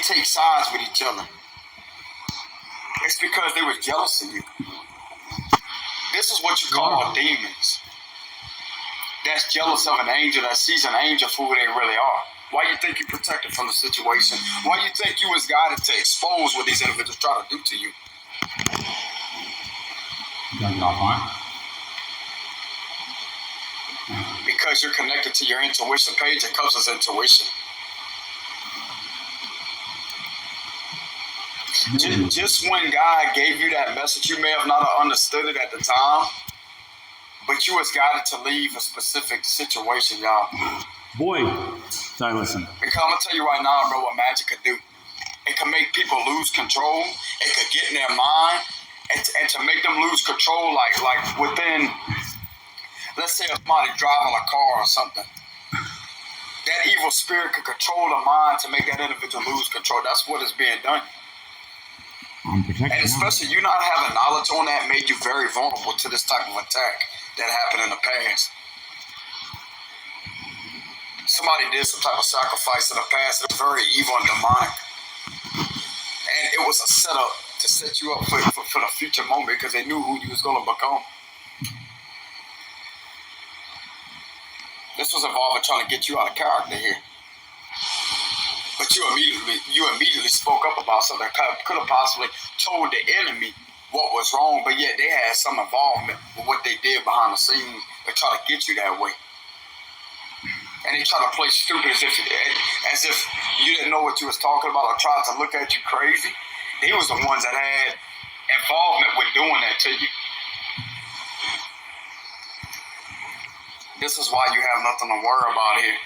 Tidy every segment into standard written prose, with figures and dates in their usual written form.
take sides with each other. It's because they were jealous of you. This is what you call demons. That's jealous of an angel that sees an angel for who they really are. Why you think you protected from the situation? Why you think you was guided to expose what these individuals try to do to you? Because you're connected to your intuition. Page encompasses intuition. Just when God gave you that message, you may have not understood it at the time, but you was guided to leave a specific situation, y'all. Boy, sorry, listen. Because I'm gonna tell you right now, bro, what magic could do. It can make people lose control. It could get in their mind, and to make them lose control, like within, let's say, if somebody driving a car or something. That evil spirit could control the mind to make that individual lose control. That's what is being done. And especially you not having knowledge on that made you very vulnerable to this type of attack that happened in the past. Somebody did some type of sacrifice in the past that was very evil and demonic. And it was a setup to set you up for the future moment because they knew who you was going to become. This was involving trying to get you out of character here. But you immediately spoke up about something that could have possibly told the enemy what was wrong, but yet they had some involvement with what they did behind the scenes to try to get you that way. And they try to play stupid as if you didn't know what you was talking about or tried to look at you crazy. They was the ones that had involvement with doing that to you. This is why you have nothing to worry about here.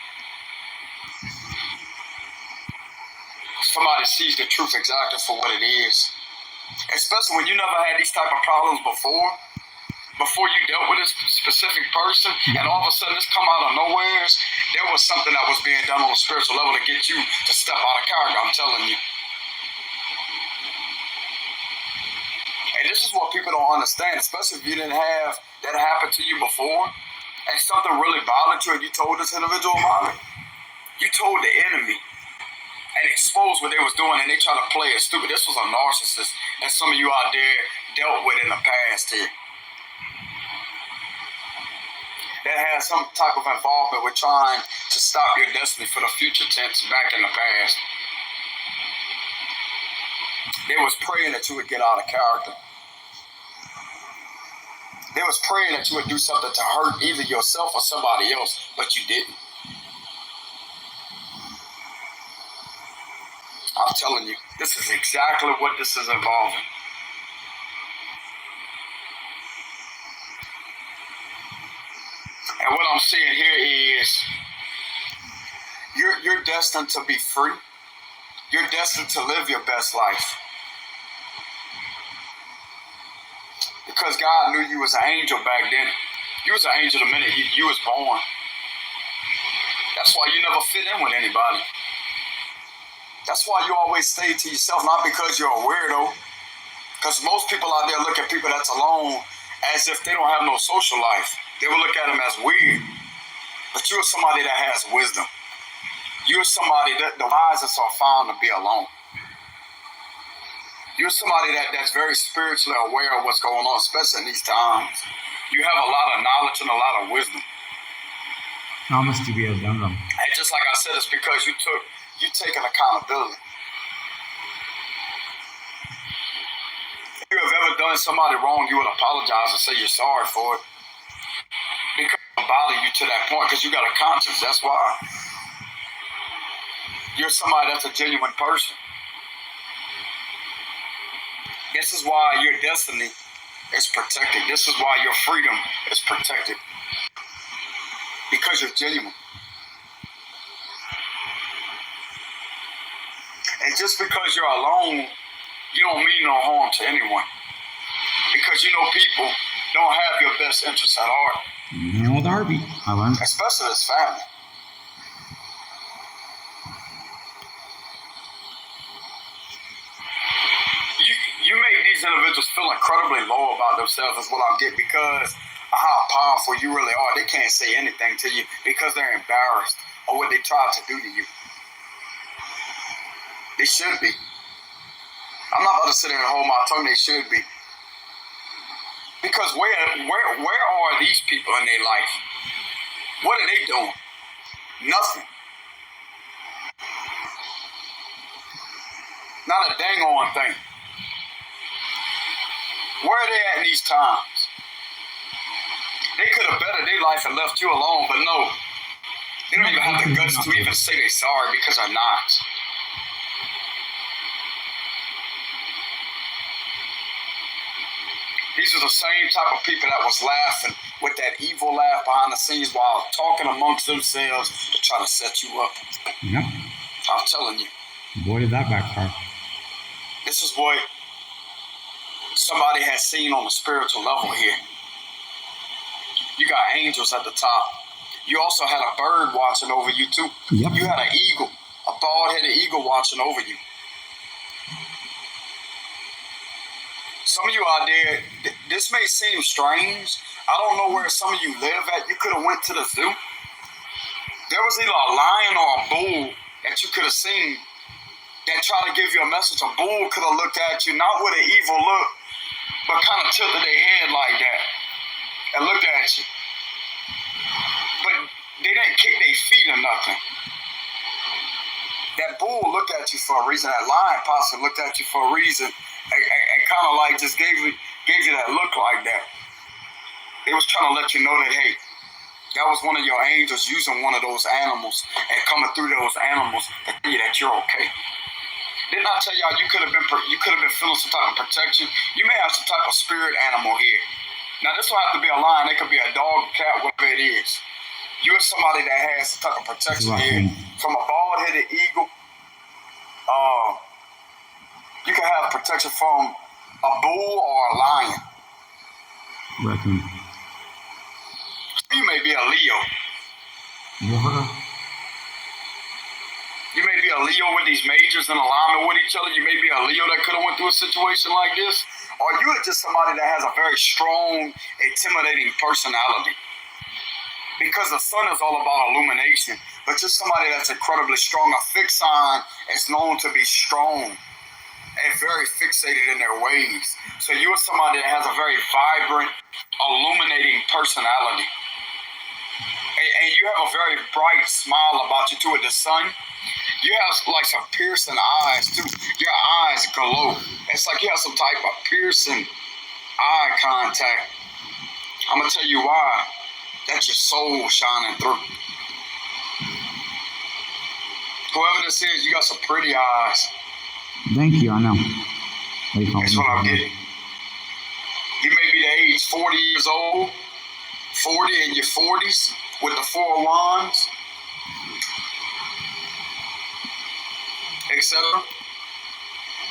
Somebody sees the truth exactly for what it is. Especially when you never had these type of problems before you dealt with this specific person, and all of a sudden this come out of nowhere. There was something that was being done on a spiritual level to get you to step out of character, I'm telling you. And this is what people don't understand, especially if you didn't have that happen to you before, and something really bothered you and you told this individual about it. You told the enemy and exposed what they was doing, and they try to play it stupid. This was a narcissist that some of you out there dealt with in the past here. That had some type of involvement with trying to stop your destiny for the future tense back in the past. They was praying that you would get out of character. They was praying that you would do something to hurt either yourself or somebody else, but you didn't. I'm telling you, this is exactly what this is involving. And what I'm seeing here is you're destined to be free. You're destined to live your best life. Because God knew you was an angel back then. You was an angel the minute you was born. That's why you never fit in with anybody. That's why you always stay to yourself, not because you're a weirdo. Because most people out there look at people that's alone as if they don't have no social life. They will look at them as weird. But you're somebody that has wisdom. You're somebody that the wisest are found to be alone. You're somebody that's very spiritually aware of what's going on, especially in these times. You have a lot of knowledge and a lot of wisdom. Thomas to be a Gundam. And just like I said, it's because you taking accountability. If you have ever done somebody wrong, you would apologize and say you're sorry for it. Because it will bother you to that point because you got a conscience. That's why. You're somebody that's a genuine person. This is why your destiny is protected. This is why your freedom is protected. Because you're genuine. And just because you're alone, you don't mean no harm to anyone. Because you know people don't have your best interests at heart. You know, Darby. I learned. Especially as family. You make these individuals feel incredibly low about themselves is what I'm getting because of how powerful you really are. They can't say anything to you because they're embarrassed of what they tried to do to you. They should be. I'm not about to sit there and hold my tongue. They should be. Because where are these people in their life? What are they doing? Nothing. Not a dang on thing. Where are they at in these times? They could have bettered their life and left you alone, but no. They don't even have the guts to even say they're sorry because they're not. These are the same type of people that was laughing with that evil laugh behind the scenes while talking amongst themselves to try to set you up. Yep. I'm telling you. Boy, did that backfire. This is what somebody has seen on a spiritual level here. You got angels at the top. You also had a bird watching over you too. Yep. You had an eagle, a bald-headed eagle watching over you. Some of you out there, this may seem strange. I don't know where some of you live at. You could have went to the zoo. There was either a lion or a bull that you could have seen that tried to give you a message. A bull could have looked at you, not with an evil look, but kind of tilted their head like that and looked at you. But they didn't kick their feet or nothing. That bull looked at you for a reason. That lion possibly looked at you for a reason and kind of like just gave you that look like that. They was trying to let you know that, hey, that was one of your angels using one of those animals and coming through those animals to tell you that you're okay. Didn't I tell y'all you could have been feeling some type of protection? You may have some type of spirit animal here. Now this don't have to be a lion. It could be a dog, cat, whatever it is. You are somebody that has some type of protection here from a bald-headed eagle. You can have protection from a bull or a lion. Raccoon. You may be a Leo. What? You may be a Leo with these majors in alignment with each other. You may be a Leo that could have went through a situation like this. Or you are just somebody that has a very strong, intimidating personality. Because the sun is all about illumination. But you're somebody that's incredibly strong. A fixed sign is known to be strong and very fixated in their ways. So you are somebody that has a very vibrant, illuminating personality. And you have a very bright smile about you too with the sun. You have like some piercing eyes too. Your eyes glow. It's like you have some type of piercing eye contact. I'm gonna tell you why. That's your soul shining through. Whoever this is, you got some pretty eyes. Thank you, I know. That's what I'm getting. You may be the age 40 years old, 40 in your 40s with the 4 wands, etc.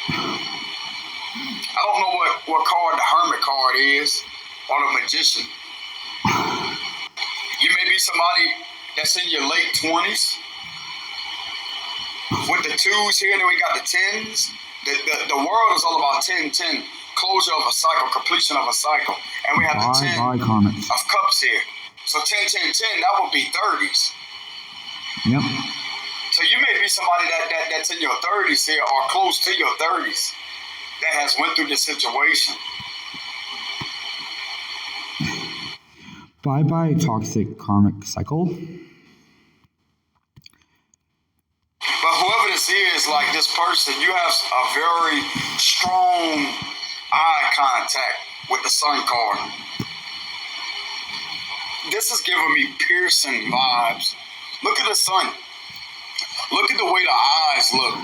I don't know what card the Hermit card is or the Magician. You may be somebody that's in your late 20s. With the 2s here, then we got the 10s. The world is all about 10-10. Closure of a cycle, completion of a cycle. And we have the 10 of cups here. So 10-10-10, that would be 30s. Yep. So you may be somebody that's in your 30s here or close to your 30s that has went through this situation. Bye-bye, toxic karmic cycle. But whoever this is, like this person, you have a very strong eye contact with the sun card. This is giving me piercing vibes. Look at the sun. Look at the way the eyes look.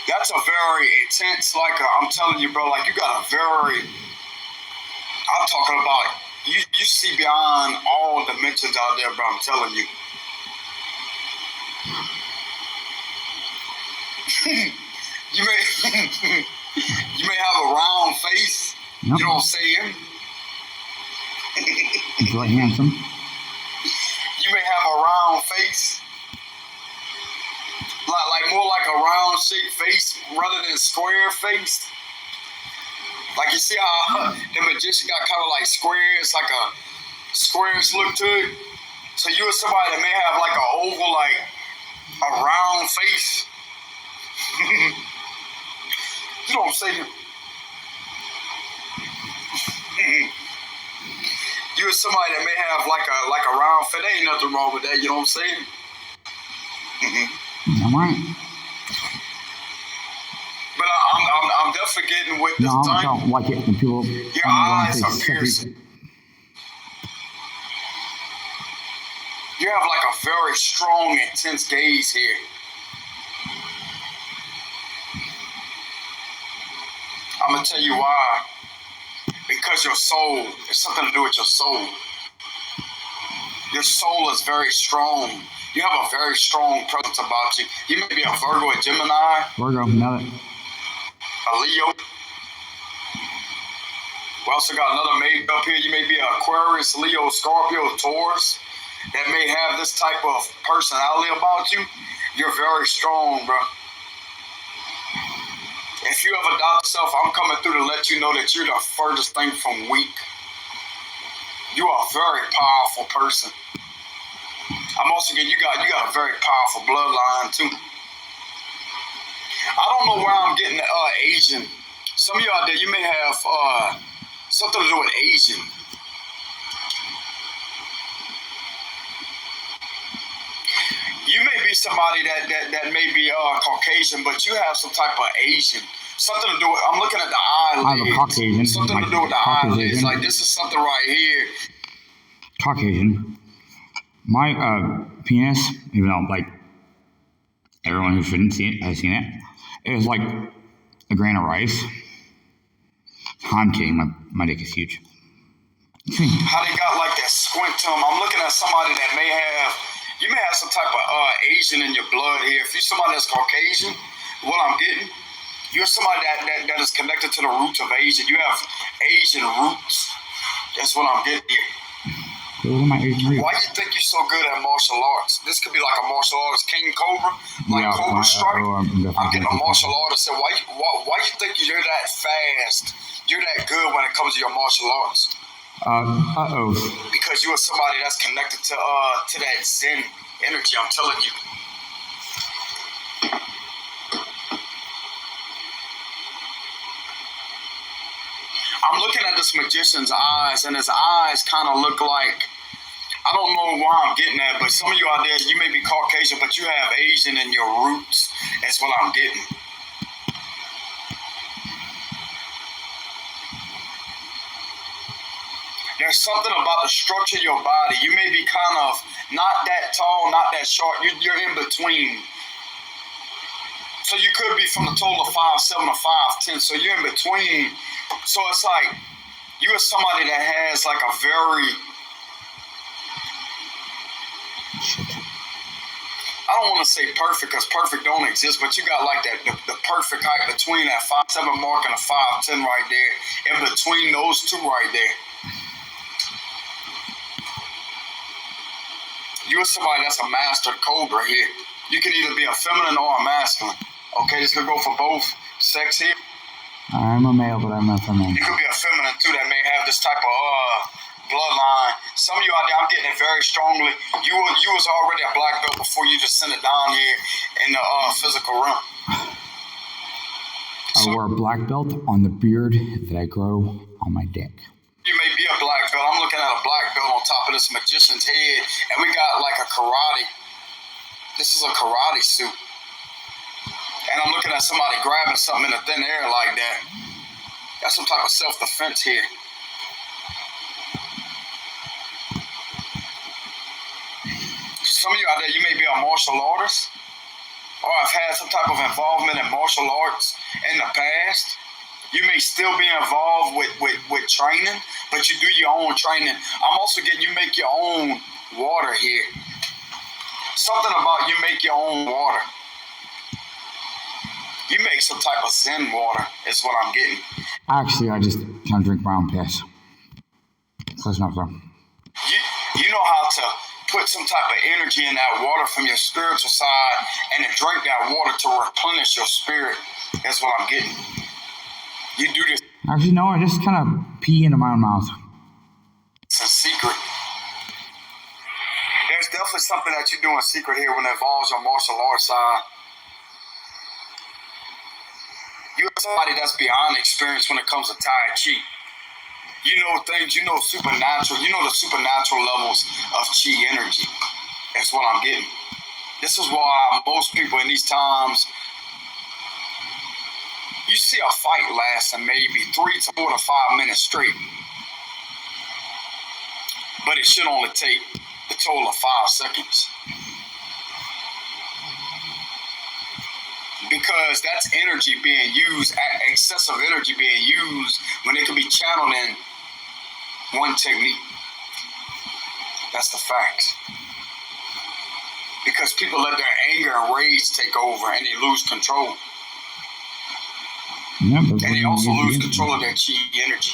That's a very intense, I'm telling you, bro, like you got a very, I'm talking about, you see beyond all dimensions out there, bro, I'm telling you. You may have a round face. Yep. You know what I'm saying? He's really handsome. You may have a round face. Like more like a round shaped face rather than square face. Like you see how the Magician got kind of like squares, like a squarish look to it. So you are somebody that may have like an oval, a round face. You know what I'm saying? You're somebody that may have like a round face. There ain't nothing wrong with that. You know what I'm saying? I'm right. But I'm definitely getting with this No, I thing. don't like it when people. Your eyes are piercing. You have like a very strong, intense gaze here. I'm gonna tell you why. Because your soul, it's something to do with your soul. Your soul is very strong. You have a very strong presence about you. You may be a Virgo, a Gemini, Virgo, nailed it. a Leo. We also got another mate up here. You may be an Aquarius, Leo, Scorpio, Taurus that may have this type of personality about you. You're very strong, bro. If you ever doubt yourself, I'm coming through to let you know that you're the furthest thing from weak. You are a very powerful person. I'm also getting you got a very powerful bloodline too. I don't know where I'm getting Asian. Some of you out there, you may have something to do with Asian. You may be somebody that may be Caucasian, but you have some type of Asian. Something to do with, I'm looking at the eyelids. I have a Caucasian. Something to do with the eyelids. Like this is something right here. Caucasian. My penis, even though like everyone who shouldn't see it has seen it, it is like a grain of rice. I'm kidding. My dick is huge. How they got like that squint to them. I'm looking at somebody that may have, you may have some type of Asian in your blood here. If you're somebody that's Caucasian, what I'm getting, you're somebody that is connected to the roots of Asian. You have Asian roots. That's what I'm getting here. Why you think you're so good at martial arts? This could be like a martial artist, King Cobra, like yeah, Cobra Strike. I'm getting a martial that. artist. Why you think you're that fast? You're that good when it comes to your martial arts? Because you are somebody that's connected to that Zen energy. I'm telling you. I'm looking at this magician's eyes, and his eyes kind of look like, I don't know why I'm getting that, but some of you out there, you may be Caucasian, but you have Asian in your roots. That's what I'm getting. There's something about the structure of your body. You may be kind of not that tall, not that short. You're in between. So you could be from the total of 5'7" or 5'10". So you're in between. So it's like you are somebody that has like a very, I don't want to say perfect because perfect don't exist, but you got like that the perfect height between that 5'7" mark and a 5'10" right there. In between those two right there. You're somebody that's a master cobra here. You can either be a feminine or a masculine. Okay, this could go for both sex here. I'm a male, but I'm not feminine. You could be a feminine too that may have this type of bloodline. Some of you out there, I'm getting it very strongly. You was already a black belt before you just sent it down here in the physical realm. I wore a black belt on the beard that I grow on my dick. You may be a black belt. I'm looking at a black belt on top of this magician's head, and we got like a karate. This is a karate suit. And I'm looking at somebody grabbing something in the thin air like that. That's some type of self-defense here. Some of you out there, you may be a martial artist, or have had some type of involvement in martial arts in the past. You may still be involved with training, but you do your own training. I'm also getting you make your own water here. Something about you make your own water. You make some type of Zen water is what I'm getting. Actually, I just kind of drink my own piss. Close enough, though. You know how to put some type of energy in that water from your spiritual side and to drink that water to replenish your spirit. That's what I'm getting. You do this. Actually, no, I just kind of pee into my own mouth. It's a secret. there's definitely something that you do in secret here when it involves your martial arts side. You're somebody that's beyond experience when it comes to Tai Chi. You know things, you know supernatural, you know the supernatural levels of Chi energy. That's what I'm getting. This is why most people in these times, you see a fight lasting maybe 3 to 4 to 5 minutes straight. But it should only take a total of 5 seconds. Because that's energy being used, excessive energy being used when it can be channeled in one technique. That's the facts. Because people let their anger and rage take over and they lose control. Yeah, and they also lose control of their Chi energy.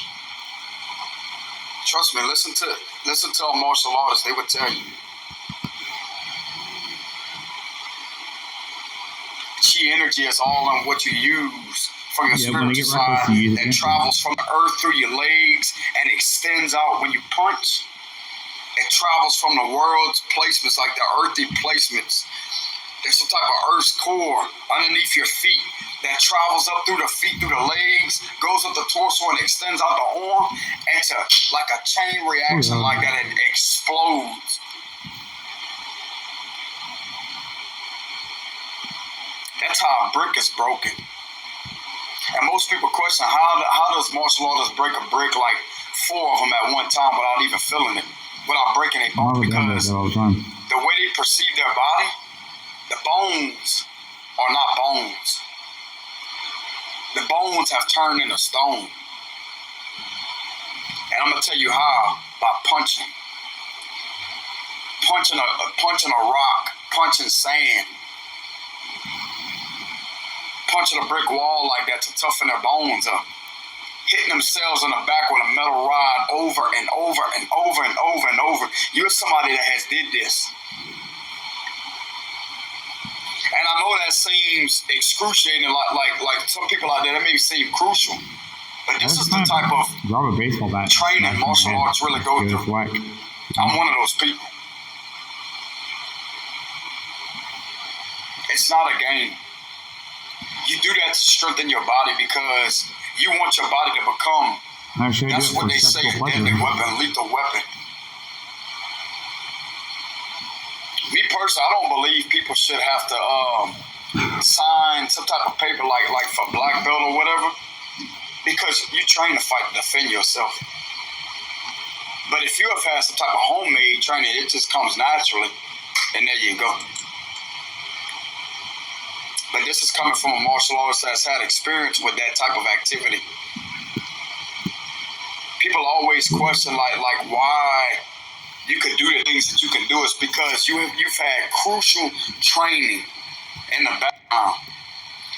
Trust me, listen to a martial artist, they would tell you. Chi energy is all in what you use from your spiritual side that travels from the earth through your legs and extends out when you punch. It travels from the world's placements, like the earthy placements. There's some type of earth's core underneath your feet that travels up through the feet, through the legs, goes up the torso and extends out the arm, and to like a chain reaction like that, it explodes. That's how a brick is broken. And most people question how does martial artists break a brick like 4 of them at one time without even feeling it, without breaking a bone? Because the way they perceive their body, the bones are not bones. The bones have turned into stone. And I'm gonna tell you how, by punching. Punching a rock, punching sand, punching a brick wall like that to toughen their bones up, hitting themselves in the back with a metal rod over and over and over and over and over. You're somebody that has did this. And I know that seems excruciating, like some people out there, that may seem crucial. But this is the type of training martial arts really go through. I'm one of those people. It's not a game. You do that to strengthen your body because you want your body to become, that's what they say, a deadly weapon, lethal weapon. Me personally, I don't believe people should have to sign some type of paper like for black belt or whatever, because you train to fight to defend yourself. But if you have had some type of homemade training, it just comes naturally, and there you go. But this is coming from a martial artist that's had experience with that type of activity. People always question like why you could do the things that you can do. Is because you've had crucial training in the background.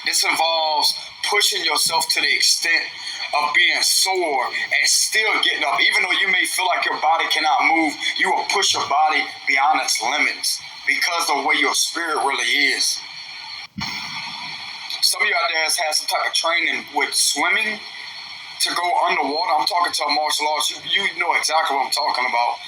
This involves pushing yourself to the extent of being sore and still getting up. Even though you may feel like your body cannot move, you will push your body beyond its limits because of the way your spirit really is. Some of you out there has had some type of training with swimming to go underwater. I'm talking to a martial artist. You know exactly what I'm talking about.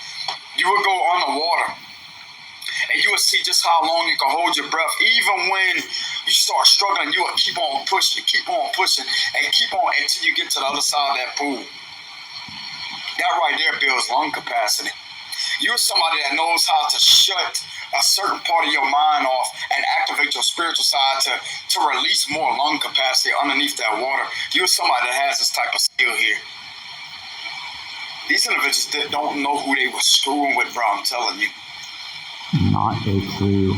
You would go underwater and you would see just how long you can hold your breath. Even when you start struggling, you would keep on pushing, and keep on until you get to the other side of that pool. That right there builds lung capacity. You're somebody that knows how to shut a certain part of your mind off and activate your spiritual side to release more lung capacity underneath that water. You're somebody that has this type of skill here. These individuals that don't know who they were screwing with, bro, I'm telling you. Not a clue.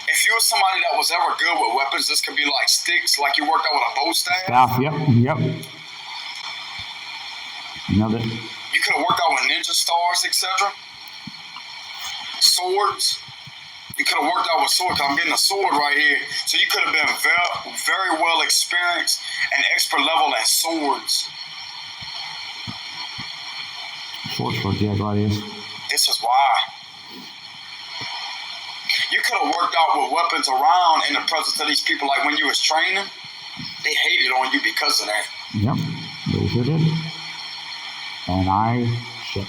If you're somebody that was ever good with weapons, this could be like sticks, like you worked out with a bow staff. Yep. Nailed it. You could have worked out with ninja stars, etc. Swords. You could have worked out with swords. I'm getting a sword right here. So you could have been very well experienced and expert level at swords. Yeah, gladiators. This is why. You could have worked out with weapons around in the presence of these people. Like when you was training, they hated on you because of that. Yep, they sure did. And I shit.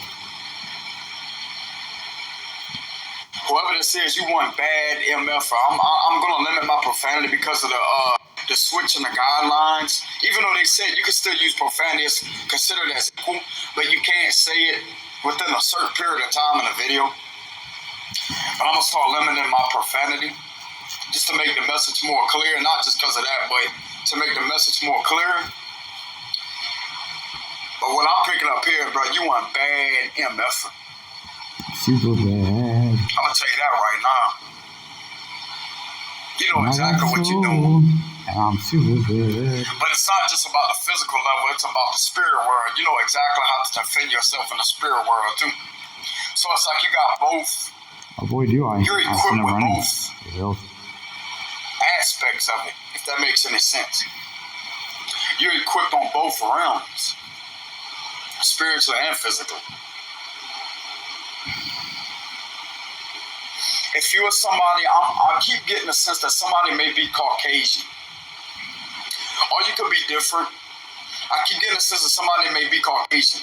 whoever this is, you want bad MF. I'm gonna limit my profanity because of the switch in the guidelines. Even though they said you can still use profanity, it's considered as equal, but you can't say it within a certain period of time in a video. But I'm gonna start limiting my profanity just to make the message more clear, not just because of that, but to make the message more clear. But what I'm picking up here, bro, you want bad MF. Super bad. I'm gonna tell you that right now. You know exactly what you're doing. And I'm super bad. But it's not just about the physical level, it's about the spirit world. You know exactly how to defend yourself in the spirit world, too. So it's like you got both. Oh boy, do I. You're equipped with both Yep. aspects of it, if that makes any sense. You're equipped on both realms, spiritually and physically. If you're somebody, I keep getting the sense that somebody may be Caucasian. Or you could be different. I keep getting the sense that somebody may be Caucasian.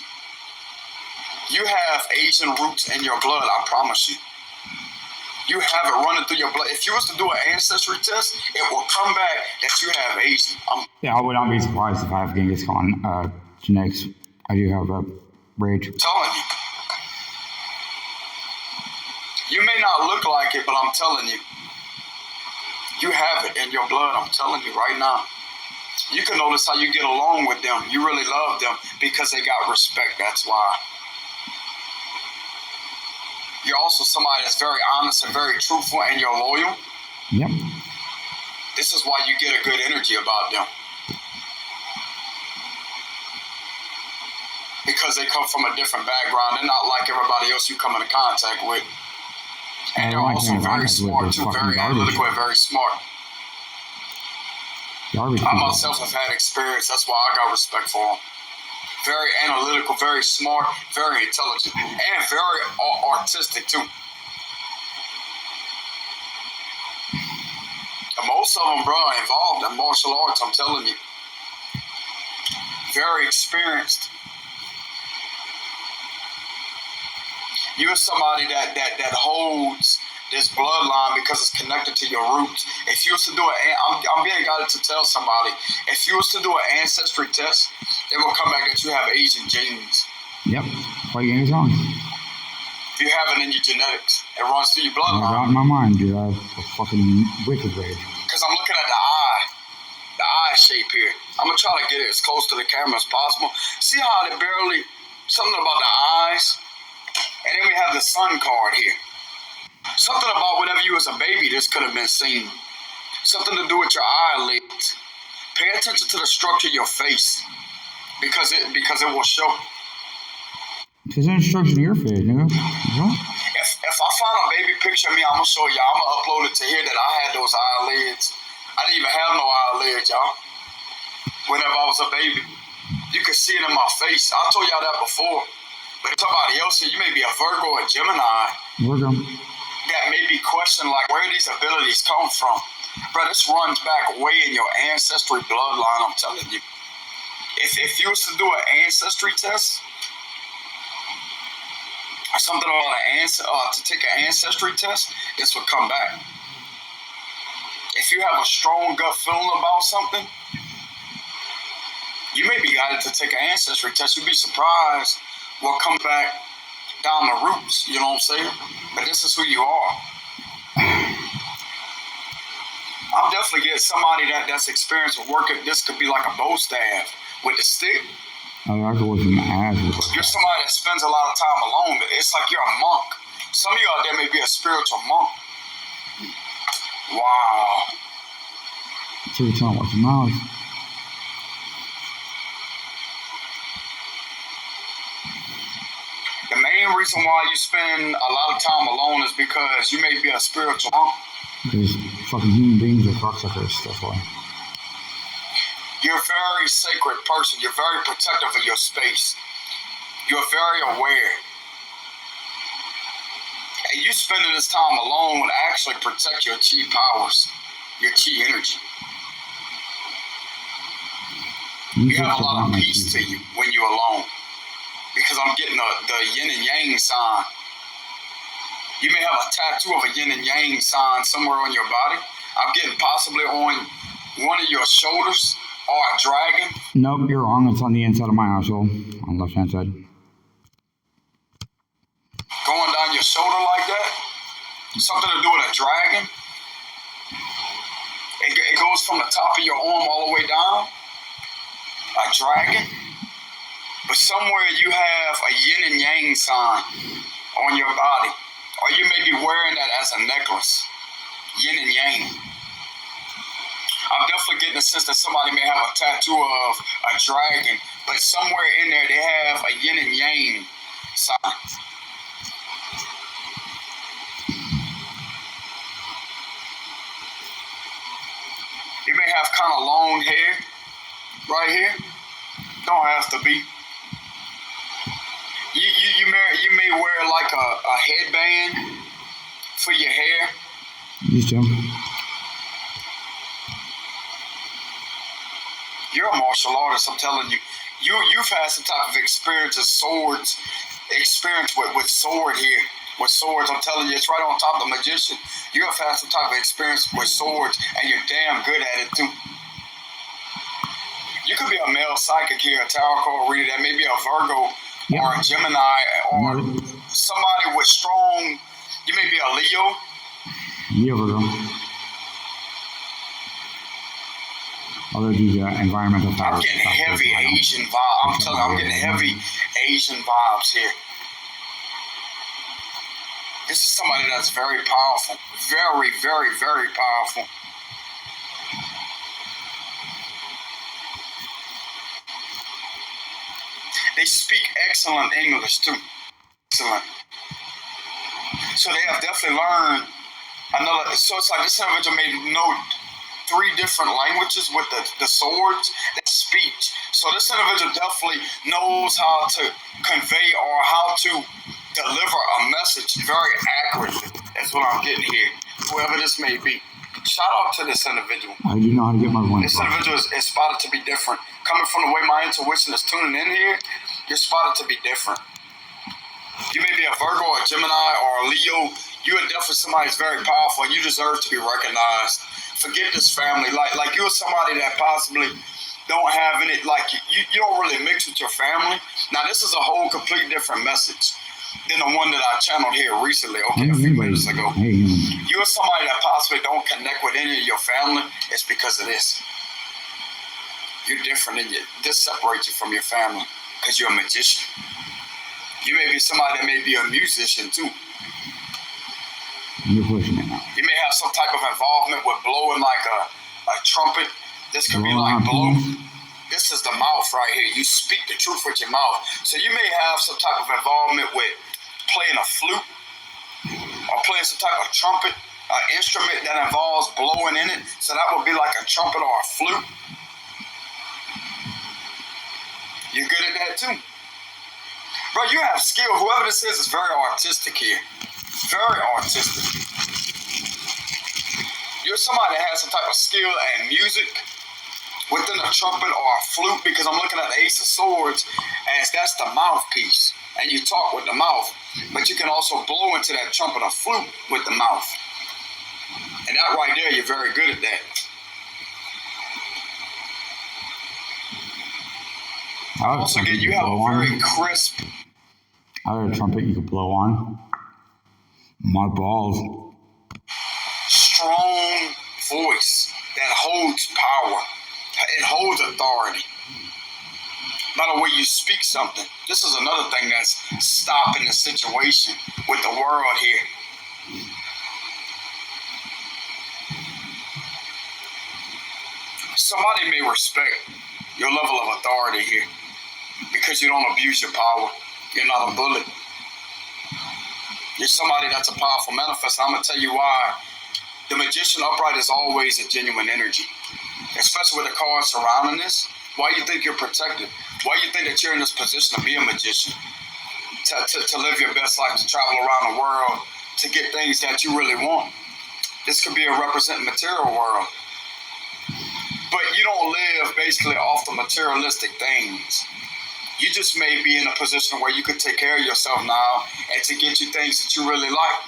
You have Asian roots in your blood, I promise you. You have it running through your blood. If you was to do an ancestry test, it will come back that you have Asian. Yeah, I would not be surprised if I have Genghis Khan genetics. I do have a rage. I'm telling you. You may not look like it, but I'm telling you. You have it in your blood, I'm telling you right now. You can notice how you get along with them. You really love them because they got respect, that's why. You're also somebody that's very honest and very truthful, and you're loyal. Yep. This is why you get a good energy about them. Because they come from a different background. They're not like everybody else you come into contact with. And they're also very smart too, very analytical and very smart. I myself have had experience, that's why I got respect for them. Very analytical, very smart, very intelligent, and very artistic too. And most of them, bro, are involved in martial arts, I'm telling you. Very experienced. You're somebody that holds this bloodline because it's connected to your roots. If you was to do I'm being guided to tell somebody, if you was to do an ancestry test, it will come back that you have Asian genes. Yep. What game is wrong? You have it in your genetics. It runs through your bloodline. Out in my mind, dude. I have a fucking wicked rage. Because I'm looking at the eye shape here. I'm going to try to get it as close to the camera as possible. See how they barely, something about the eyes? And then we have the sun card here. Something about whenever you was a baby, this could have been seen. Something to do with your eyelids. Pay attention to the structure of your face, because it will show. There's an instruction in your face, nigga. What? If I find a baby picture of me, I'm gonna show y'all. I'm gonna upload it to here that I had those eyelids. I didn't even have no eyelids, y'all. Whenever I was a baby, you could see it in my face. I told y'all that before. But if somebody else here, you may be a Virgo or Gemini. Virgo. That may be questioning like where these abilities come from. Bro, this runs back way in your ancestry bloodline, I'm telling you. If you was to do an ancestry test, or something about to take an ancestry test, this would come back. If you have a strong gut feeling about something, you may be guided to take an ancestry test. You'd be surprised what comes back down the roots, you know what I'm saying? But this is who you are. I'm definitely getting somebody that's experienced with working. This could be like a bow staff with the stick. Oh, I could work in my ass. You're somebody that spends a lot of time alone. It's like you're a monk. Some of you out there may be a spiritual monk. Wow. Every time I watch your mouth. The main reason why you spend a lot of time alone is because you may be a spiritual monk. Because fucking human beings are cocksuckers, that's why. You're a very sacred person. You're very protective of your space. You're very aware. And you spending this time alone would actually protect your chi powers, your chi energy. You have a lot of peace to you when you're alone. Because I'm getting the yin and yang sign. You may have a tattoo of a yin and yang sign somewhere on your body. I'm getting possibly on one of your shoulders or a dragon. Nope, you're wrong. It's on the inside of my asshole, on the left hand side. Going down your shoulder like that. Something to do with a dragon. It goes from the top of your arm all the way down. A dragon. But somewhere you have a yin and yang sign on your body. Or you may be wearing that as a necklace. Yin and yang. I'm definitely getting the sense that somebody may have a tattoo of a dragon, but somewhere in there they have a yin and yang sign. You may have kind of long hair right here. Don't have to be. You may wear like a headband for your hair. Used to. You're a martial artist, I'm telling you. You've had some type of experience with swords, experience with sword here. With swords, I'm telling you, it's right on top of the magician. You have had some type of experience with swords, and you're damn good at it too. You could be a male psychic here, a tarot card reader, that may be a Virgo or a Gemini or somebody with strong, you may be a Leo. Yeah, Virgo. Although these environmental I'm getting heavy Asian vibes. I'm telling you, I'm getting heavy Asian vibes here. This is somebody that's very powerful. Very, very, very powerful. They speak excellent English too. Excellent. So they have definitely learned another. So it's like this individual may know 3 different languages with the swords, that speech. So this individual definitely knows how to convey or how to deliver a message very accurately. That's what I'm getting here. Whoever this may be. Shout out to this individual. I do know how to get my voice. This individual is spotted to be different. Coming from the way my intuition is tuning in here, you're spotted to be different. You may be a Virgo, a Gemini, or a Leo. You are definitely somebody that's very powerful, and you deserve to be recognized. Forget this family. Like you're somebody that possibly don't have any, like you don't really mix with your family. Now this is a whole complete different message than the one that I channeled here recently, a few minutes ago. You're somebody that possibly don't connect with any of your family. It's because of this. You're different, and this separates you from your family because you're a magician. You may be somebody that may be a musician too. You're pushing it now. You may have some type of involvement with blowing like a trumpet. This could be like blow. This is the mouth right here. You speak the truth with your mouth. So you may have some type of involvement with playing a flute or playing some type of trumpet, an instrument that involves blowing in it. So that would be like a trumpet or a flute. You're good at that too. Bro, you have skill. Whoever this is very artistic here. Very artistic. You're somebody that has some type of skill and music within a trumpet or a flute, because I'm looking at the Ace of Swords as that's the mouthpiece. And you talk with the mouth. But you can also blow into that trumpet or flute with the mouth. And that right there, you're very good at that. Also, again, you have a very crisp. I have a trumpet you could blow on. My balls. Strong voice that holds power. It holds authority. By the way you speak something. This is another thing that's stopping the situation with the world here. Somebody may respect your level of authority here because you don't abuse your power. You're not a bully. You're somebody that's a powerful manifestor. I'm going to tell you why. The magician upright is always a genuine energy, especially with the cards surrounding this. Why you think you're protected? Why you think that you're in this position to be a magician? To live your best life, to travel around the world, to get things that you really want. This could be a representing material world. But you don't live basically off the materialistic things. You just may be in a position where you could take care of yourself now and to get you things that you really like.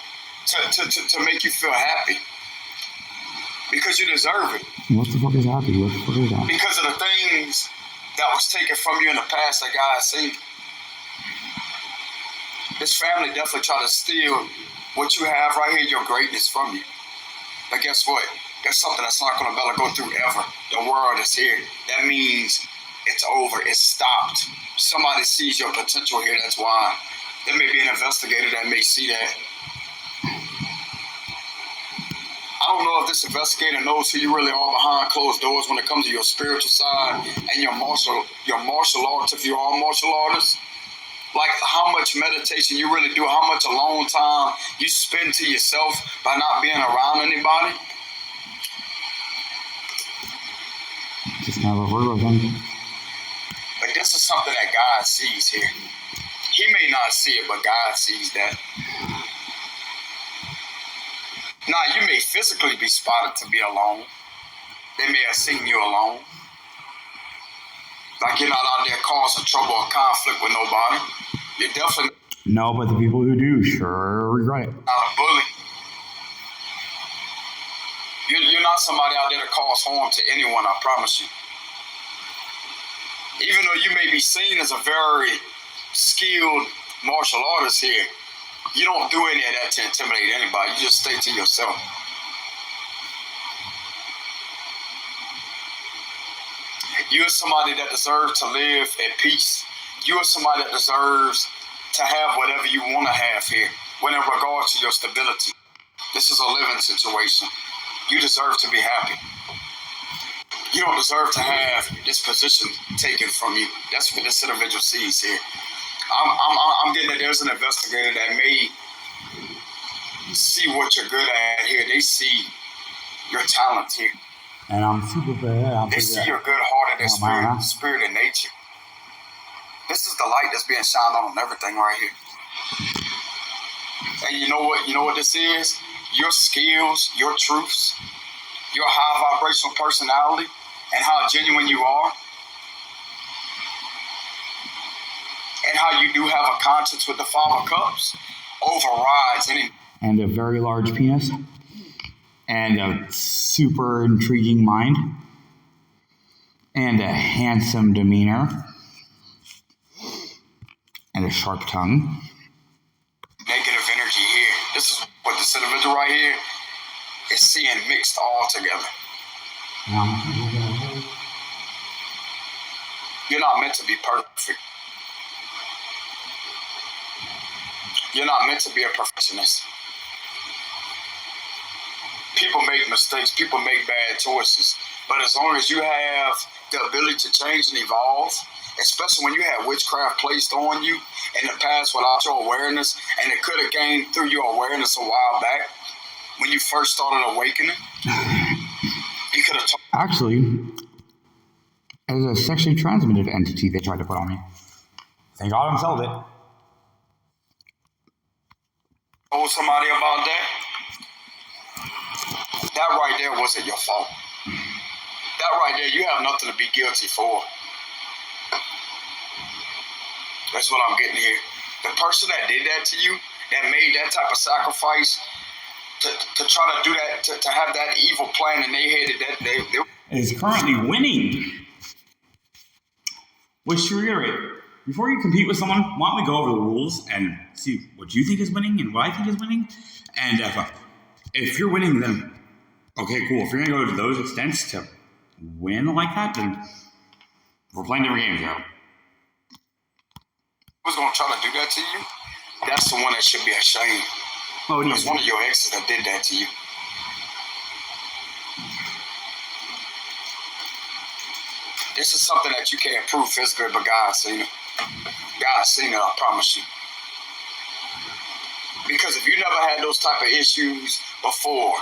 to make you feel happy. Because you deserve it. What the fuck is happy? What the fuck is that? Because of the things that was taken from you in the past that God seen. This family definitely tried to steal what you have right here, your greatness, from you. But guess what? There's something that's not going to go through ever. The world is here. That means it's over. It's stopped. Somebody sees your potential here. That's why. There may be an investigator that may see that. I don't know if this investigator knows who you really are behind closed doors when it comes to your spiritual side and your martial arts, if you are a martial artist. Like how much meditation you really do, how much alone time you spend to yourself by not being around anybody. Just kind of a Virgo thing. But this is something that God sees here. He may not see it, but God sees that. Now, you may physically be spotted to be alone. They may have seen you alone. Like you're not out there causing trouble or conflict with nobody. You're definitely No, but the people who do sure regret it. not a bully. You're not somebody out there to cause harm to anyone, I promise you. Even though you may be seen as a very skilled martial artist here, you don't do any of that to intimidate anybody. You just stay to yourself. You are somebody that deserves to live at peace. You are somebody that deserves to have whatever you want to have here, when in regards to your stability. This is a living situation. You deserve to be happy. You don't deserve to have this position taken from you. That's what this individual sees here. I'm getting that there's an investigator that may see what you're good at here. They see your talent here. And I'm super bad. They see your good-hearted spirit and nature. This is the light that's being shined on everything right here. And you know what? You know what this is? Your skills, your truths, your high vibrational personality, and how genuine you are, and how you do have a conscience with the Five of Cups, overrides any. And a very large penis. And a super intriguing mind. And a handsome demeanor. And a sharp tongue. Negative energy here. This is what this individual right here is seeing mixed all together. You're not meant to be perfect. You're not meant to be a perfectionist. People make mistakes. People make bad choices. But as long as you have the ability to change and evolve, especially when you had witchcraft placed on you in the past without your awareness, and it could have gained through your awareness a while back when you first started awakening, you could have Actually, as a sexually transmitted entity they tried to put on me. Thank God I'm sold it. told somebody about that. That right there wasn't your fault. That right there, you have nothing to be guilty for. That's what I'm getting here. The person that did that to you, that made that type of sacrifice to try to do that, to have that evil plan in their head, that they is currently winning. Which, to reiterate, before you compete with someone, why don't we go over the rules and see what you think is winning and what I think is winning? And if you're winning, then okay, cool. If you're going to go to those extents to win like that, then we're playing different games, yo. Who's going to try to do that to you? That's the one that should be ashamed. Oh, it was one of your exes that did that to you. This is something that you can't prove physically, but God's seen it. God's seen it, I promise you. Because if you never had those type of issues before,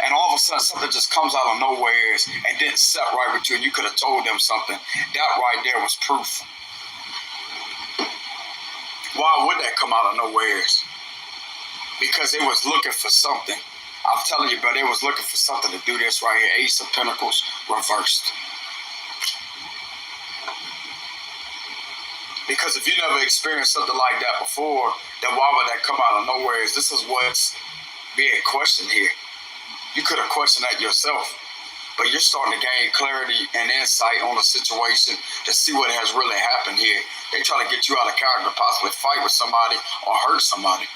and all of a sudden something just comes out of nowhere and didn't set right with you, and you could have told them something, that right there was proof. Why would that come out of nowhere? Because it was looking for something. I'm telling you, bro, they was looking for something to do this right here. Ace of Pentacles reversed. Because if you never experienced something like that before, then why would that come out of nowhere? This is what's being questioned here. You could have questioned that yourself, but you're starting to gain clarity and insight on the situation to see what has really happened here. They try to get you out of character, possibly fight with somebody or hurt somebody.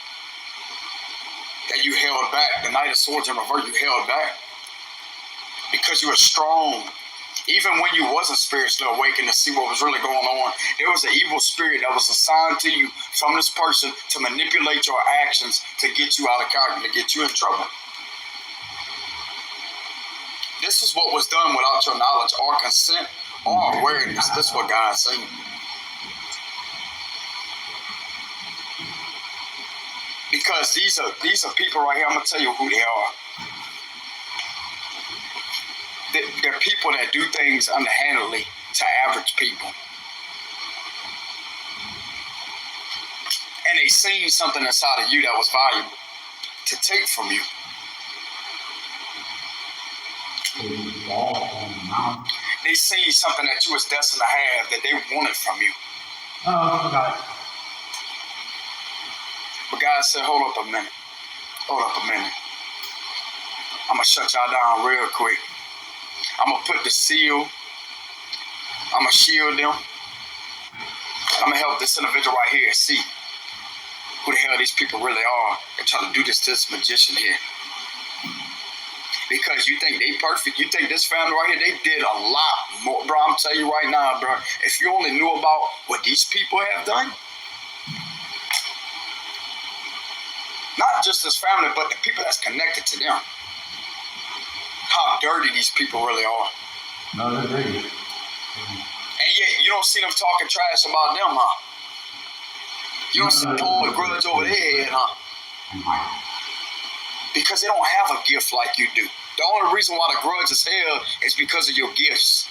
That you held back. The Knight of Swords in reverse, you held back because you were strong. Even when you wasn't spiritually awakened to see what was really going on, there was an evil spirit that was assigned to you from this person to manipulate your actions to get you out of character, to get you in trouble. This is what was done without your knowledge or consent or awareness. This is what God's saying. Because these are people right here. I'm gonna tell you who they are. They're people that do things underhandedly to average people. And they seen something inside of you that was valuable to take from you. They seen something that you was destined to have that they wanted from you. Oh, okay. But God said, hold up a minute. Hold up a minute. I'm going to shut y'all down real quick. I'm going to put the seal. I'm going to shield them. I'm going to help this individual right here see who the hell these people really are. They're trying to do this to this magician here. Because you think they perfect. You think this family right here, they did a lot more. Bro, I'm telling you right now, bro, if you only knew about what these people have done, not just this family, but the people that's connected to them, how dirty these people really are. No, they're dirty. And yet, you don't see them talking trash about them, huh? You don't see them pulling a grudge over their head, huh? Because they don't have a gift like you do. The only reason why the grudge is held is because of your gifts.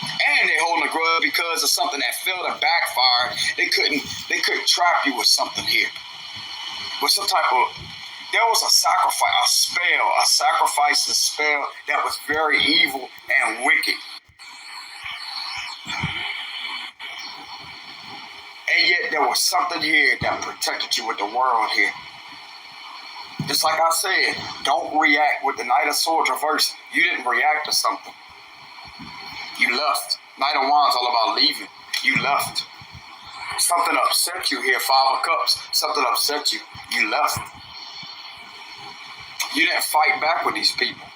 And they're holding a grudge because of something that failed and backfired. They couldn't trap you with something here. With some type of, there was a sacrifice, a spell that was very evil and wicked. And yet there was something here that protected you with the world here. Just like I said, don't react with the Knight of Swords reversed. You didn't react to something. You left. Knight of Wands all about leaving. You left. Something upset you here, Five of Cups. Something upset you. You left. You didn't fight back with these people.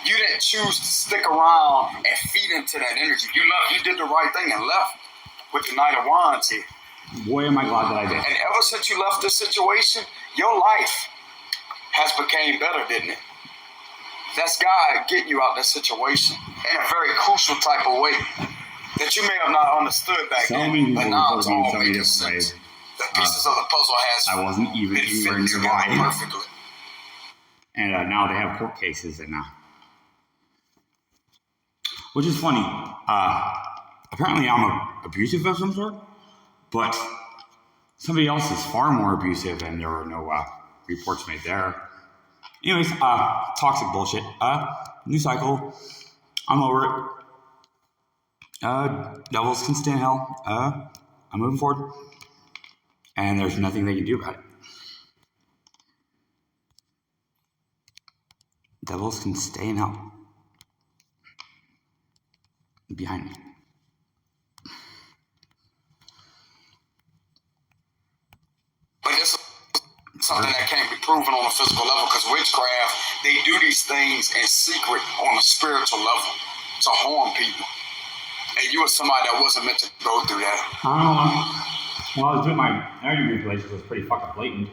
You didn't choose to stick around and feed into that energy. You left. You did the right thing and left with the Knight of Wands here. Boy, am I glad that I did. And ever since you left this situation, your life has become better, didn't it? That's God getting you out of that situation in a very crucial type of way that you may have not understood back then, but now it's all making sense. The pieces of the puzzle I wasn't even anywhere nearby. Perfectly. And now they have court cases, and which is funny. Apparently, I'm abusive of some sort, but somebody else is far more abusive, and there were no reports made there. Anyways, toxic bullshit. New cycle. I'm over it. Devils can stay in hell. I'm moving forward. And there's nothing they can do about it. Devils can stay in hell. Behind me. But this is something that can't be proven on a physical level, because witchcraft, they do these things in secret on a spiritual level to harm people. And you were somebody that wasn't meant to go through that. I don't know. Well, I was doing my energy manipulations, was pretty fucking blatant.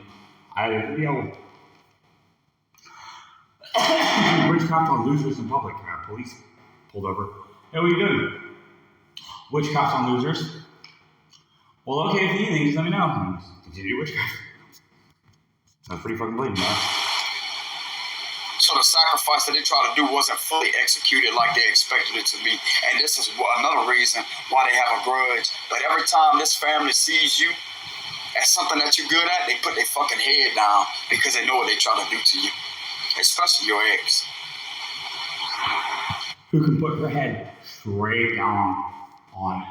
Witchcraft on losers in public. Police pulled over. Hey, what are you doing? Witchcraft on losers. Well, okay, if you need anything, just let me know. Continue witchcraft. That's pretty fucking blatant, man. So the sacrifice that they tried to do wasn't fully executed like they expected it to be. And this is another reason why they have a grudge. But every time this family sees you as something that you're good at, they put their fucking head down because they know what they try to do to you. Especially your ex. Who can put her head straight down on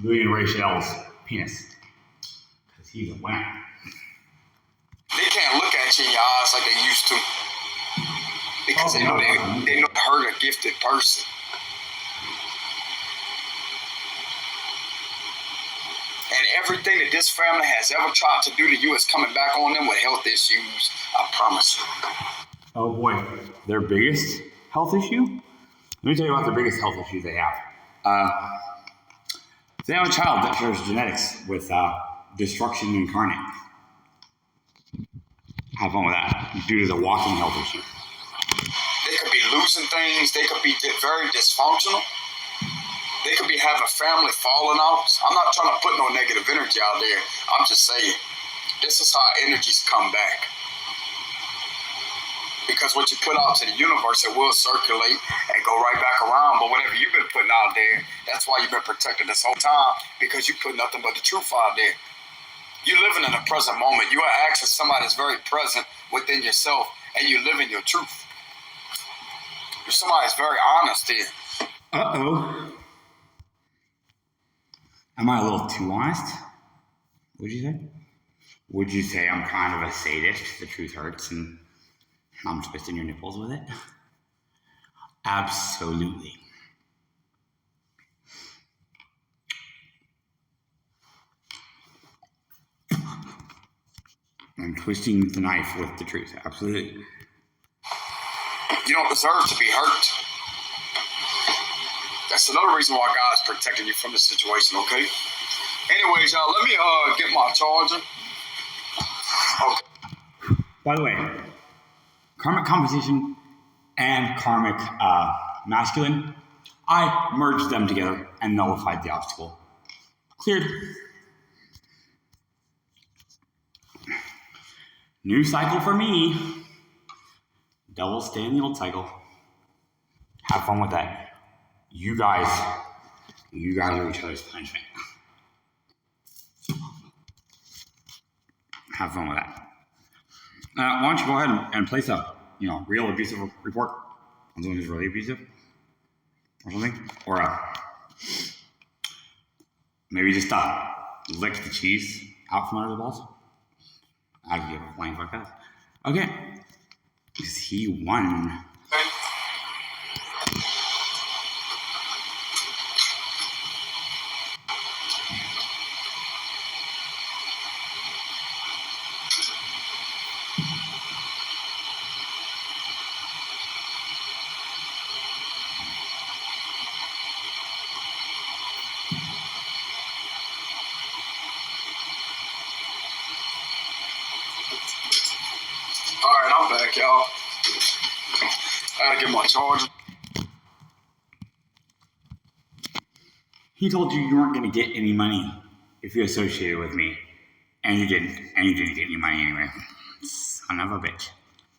Julian Rachel's penis? Because he's a winner. They can't look at you in your eyes like they used to because they know they hurt a gifted person. And everything that this family has ever tried to do to you is coming back on them with health issues. I promise you. Oh boy, their biggest health issue? Let me tell you about the biggest health issue they have. They have a child that shares genetics with destruction incarnate. Have fun with that, due to the walking health issue. They could be losing things. They could be very dysfunctional. They could be having family falling out. I'm not trying to put no negative energy out there. I'm just saying, this is how energies come back. Because what you put out to the universe, it will circulate and go right back around. But whatever you've been putting out there, that's why you've been protected this whole time, because you put nothing but the truth out there. You're living in the present moment. You are actually somebody that's very present within yourself, and you live in your truth. You're somebody that's very honest here. Uh-oh. Am I a little too honest? Would you say? Would you say I'm kind of a sadist? The truth hurts and I'm twisting your nipples with it? Absolutely. I'm twisting the knife with the truth. Absolutely. You don't deserve to be hurt. That's another reason why God is protecting you from this situation, okay? Anyways, y'all, let me get my charger. Okay. By the way, karmic composition and karmic masculine, I merged them together and nullified the obstacle. Cleared. New cycle for me. Double stay in the old cycle. Have fun with that. You guys are each other's punishment. Have fun with that. Why don't you go ahead and place a, real abusive report on someone who's really abusive or something, or maybe just lick the cheese out from under the balls. I'd give a flying fuck that. Okay, because he won. Alright, I'm back, y'all. I gotta get my charger. He told you weren't going to get any money if you associated with me. And you didn't. And you didn't get any money anyway. Son of a bitch.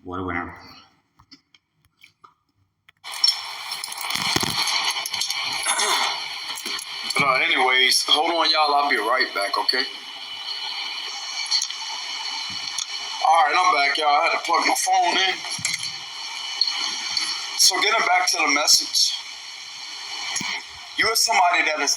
What a winner. But anyways, hold on, y'all. I'll be right back, okay? Alright, I'm back, y'all. I had to plug my phone in. So getting back to the message. You are somebody that is